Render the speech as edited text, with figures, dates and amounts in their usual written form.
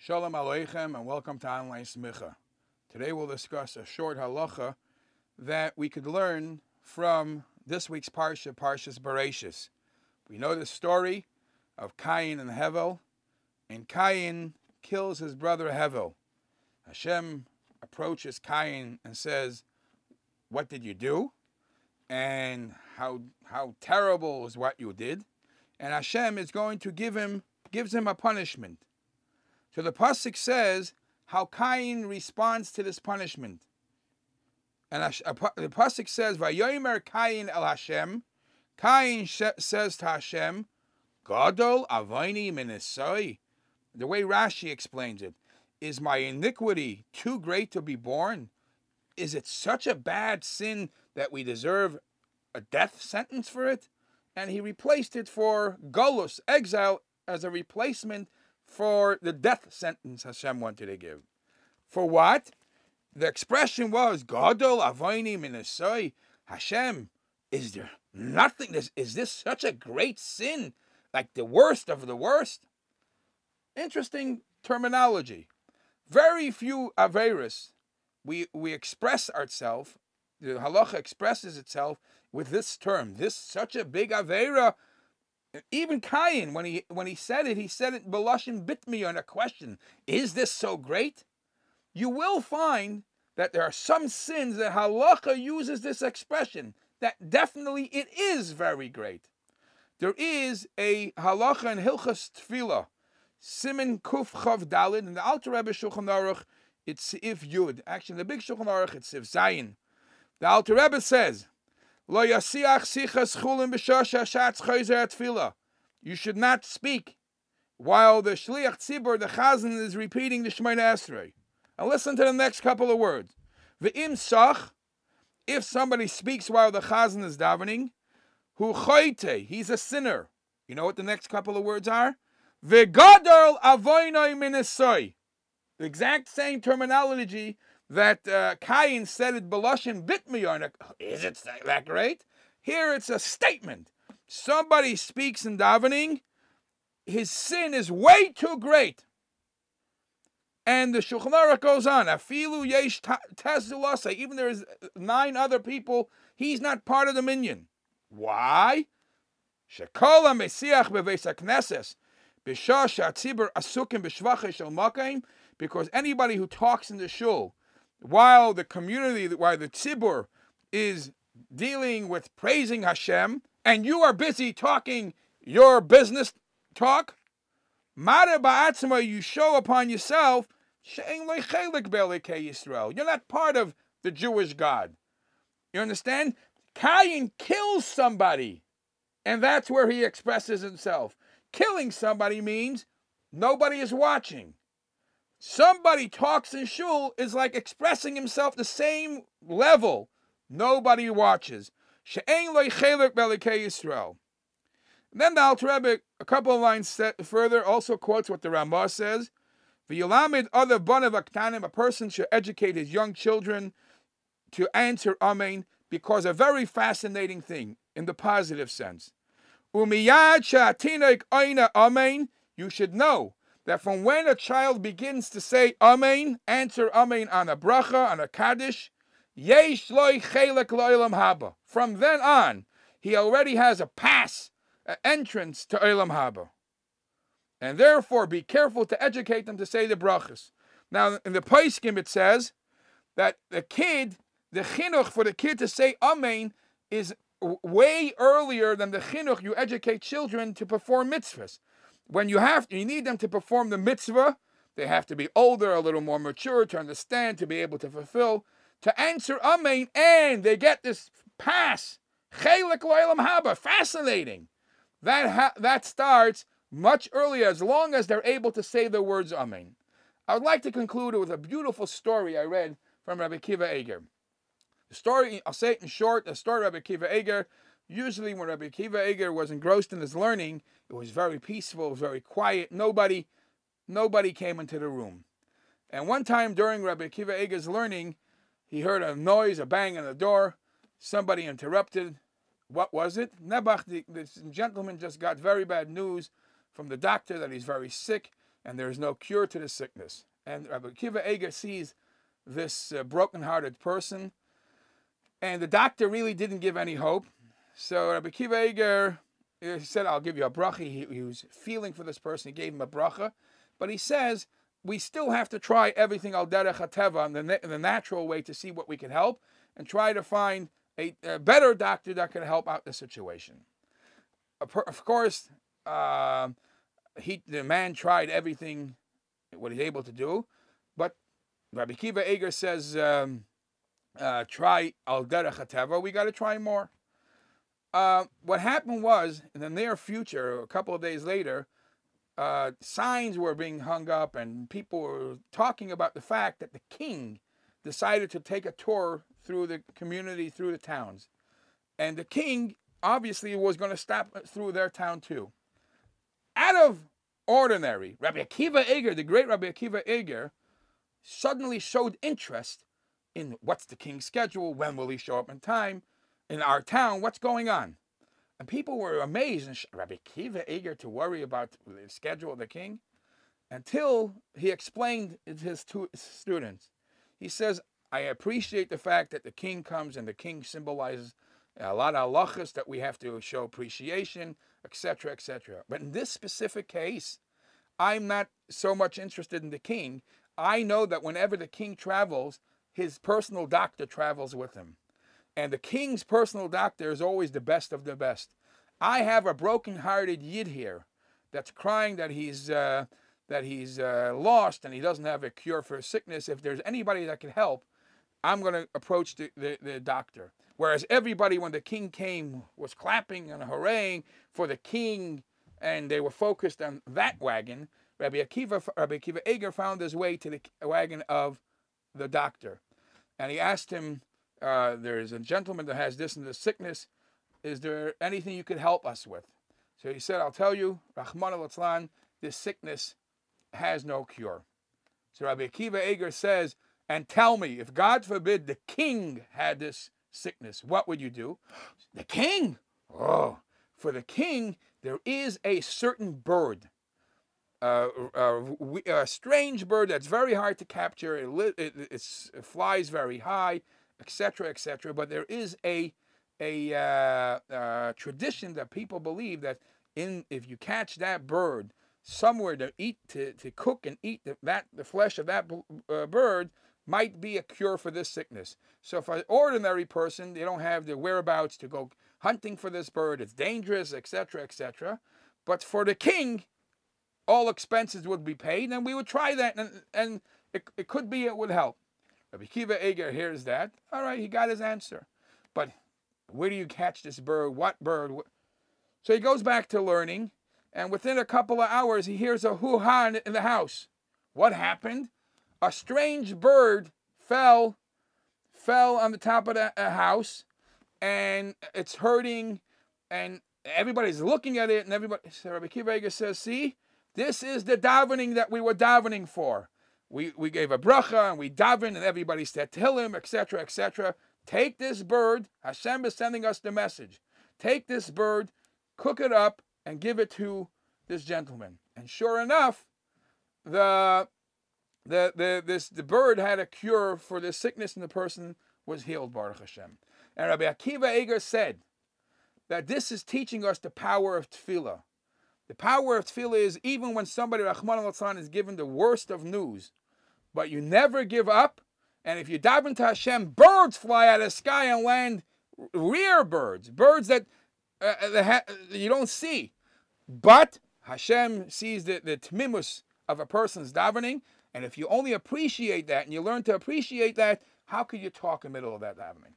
Shalom Aleichem and welcome to Online Smicha. Today we'll discuss a short halacha that we could learn from this week's parsha, Parshas Beraishis. We know the story of Cain and Hevel, and Cain kills his brother Hevel. Hashem approaches Cain and says, "What did you do? And how terrible is what you did?" And Hashem is going to gives him a punishment. So the pasuk says how Cain responds to this punishment. And the pasuk says, "Vayomer Cain el Hashem." Cain says to Hashem, "Gadol avoni minisoi." The way Rashi explains it, is my iniquity too great to be borne? Is it such a bad sin that we deserve a death sentence for it? And he replaced it for golus, exile, as a replacement for the death sentence Hashem wanted to give. For what? The expression was, Gadol avoni minisoi. Hashem, is there nothing? Is this such a great sin? Like the worst of the worst? Interesting terminology. Very few averis we express ourselves, the halacha expresses itself with this term. This such a big avera. Even Cain, when he said it b'lashon bitmi on a question. Is this so great? You will find that there are some sins that halacha uses this expression, that definitely it is very great. There is a halacha in Hilchas Tefillah, Siman Kuf Chav Dalid, in the Alter Rebbe Shulchan Aruch, it's Sif Yud. Actually, in the Big Shulchan Aruch, it's Sif Zayin. The Alter Rebbe says, Lo yasiach sichas chulin b'shasha shatz chayzer tefillah. You should not speak while the shliach tzibur, the chazan, is repeating the Shemona Esrei. And listen to the next couple of words. V'im sach, if somebody speaks while the chazan is davening, hu choyte, he's a sinner. You know what the next couple of words are? V'gadol avoinoi minisoi. The exact same terminology that Cain said it b'lashon bitmi on. Is it that great? Here it's a statement. Somebody speaks in davening, his sin is way too great. And the Shulchan Aruch goes on, afilu yesh tezulasa, even there is 9 other people, he's not part of the minyan. Why? Shekol ha-mesiach beveis hakneses b'shah she'atzibur asukim b'shvachei shel makaim, because anybody who talks in the shul while the tzibur is dealing with praising Hashem, and you are busy talking your business talk, Mare ba'atzma, you show upon yourself, she'en lo chelik be'elokei Yisrael. You're not part of the Jewish God. You understand? Cain kills somebody, and that's where he expresses himself. Killing somebody means nobody is watching. Somebody talks in shul is like expressing himself the same level. Nobody watches. She'en lo chelik be'elokei Yisrael. Then the Alter Rebbe, a couple of lines further, also quotes what the Ramah says. V'yilamid other banav aktanim, a person should educate his young children to answer Amen, because a very fascinating thing in the positive sense. Umiyad she'atinik oina Amen, you should know that from when a child begins to say Amen, answer Amen on a bracha, on a kaddish, yesh loy chelek lo'olam haba. From then on, he already has a pass, an entrance to Olam Haba. And therefore, be careful to educate them to say the brachas. Now, in the Paiskim, it says that the chinuch for the kid to say Amen is way earlier than the chinuch you educate children to perform mitzvahs. When you need them to perform the mitzvah, they have to be older, a little more mature, to understand, to be able to fulfill, to answer Amen, and they get this pass. Chelek lo'olam haba, fascinating. That starts much earlier, as long as they're able to say the words Amen. I would like to conclude with a beautiful story I read from Rabbi Akiva Eiger. The story, I'll say it in short, the story of Rabbi Akiva Eiger. Usually when Rabbi Akiva Eiger was engrossed in his learning, it was very peaceful, it was very quiet. Nobody came into the room. And one time during Rabbi Akiva Eiger's learning, he heard a noise, a bang on the door. Somebody interrupted. What was it? Nebuch, this gentleman just got very bad news from the doctor that he's very sick, and there's no cure to the sickness. And Rabbi Akiva Eiger sees this broken-hearted person, and the doctor really didn't give any hope. So Rabbi Akiva Eiger said, I'll give you a bracha. He was feeling for this person. He gave him a bracha. But he says, we still have to try everything al derech hateva, in the natural way, to see what we can help, and try to find a better doctor that can help out the situation. Of course, the man tried everything what he's able to do, but Rabbi Akiva Eiger says, try al derech hateva, we got to try more. What happened was, in the near future, a couple of days later, signs were being hung up, and people were talking about the fact that the king decided to take a tour through the community, through the towns. And the king obviously was going to stop through their town too. Out of ordinary, Rabbi Akiva Eiger, the great Rabbi Akiva Eiger, suddenly showed interest in what's the king's schedule, when will he show up in time, in our town, what's going on. And people were amazed, and Rabbi Akiva Eiger to worry about the schedule of the king, until he explained to his students. He says, I appreciate the fact that the king comes, and the king symbolizes a lot of halachas that we have to show appreciation, etc., etc. But in this specific case, I'm not so much interested in the king. I know that whenever the king travels, his personal doctor travels with him. And the king's personal doctor is always the best of the best. I have a broken-hearted yid here that's crying that he's lost and he doesn't have a cure for his sickness. If there's anybody that can help, I'm going to approach the doctor. Whereas everybody, when the king came, was clapping and hooraying for the king, and they were focused on that wagon, Rabbi Akiva Eiger found his way to the wagon of the doctor. And he asked him, there's a gentleman that has this and this sickness. Is there anything you could help us with? So he said, I'll tell you, Rahman al-Atzlan, this sickness has no cure. So Rabbi Akiva Eiger says, and tell me, if God forbid the king had this sickness, what would you do? The king? Oh, for the king, there is a certain bird, a strange bird that's very hard to capture. It flies very high, etc., etc. But there is a tradition that people believe that if you catch that bird somewhere to eat, to cook and eat the flesh of that bird, might be a cure for this sickness. So for an ordinary person, they don't have the whereabouts to go hunting for this bird. It's dangerous, etc., etc. But for the king, all expenses would be paid, and we would try that, and it could be it would help. Rabbi Akiva Eiger hears that. All right, he got his answer. But where do you catch this bird? What bird? So he goes back to learning, and within a couple of hours, he hears a hoo-ha in the house. What happened? A strange bird fell on the top of the house, and it's hurting, and everybody's looking at it, and so Rabbi Akiva Eiger says, see, this is the davening that we were davening for. We gave a bracha, and we daven, and everybody said tehillim, etc., etc. Take this bird. Hashem is sending us the message. Take this bird, cook it up, and give it to this gentleman. And sure enough, the bird had a cure for the sickness, and the person was healed, Baruch Hashem. And Rabbi Akiva Eiger said that this is teaching us the power of tefillah. The power of tefillah is even when somebody, Rahman al-Atzlan, is given the worst of news, but you never give up. And if you daven to Hashem, birds fly out of the sky and land, rare birds that you don't see. But Hashem sees the tmimus of a person's davening, and if you only appreciate that and you learn to appreciate that, how could you talk in the middle of that davening?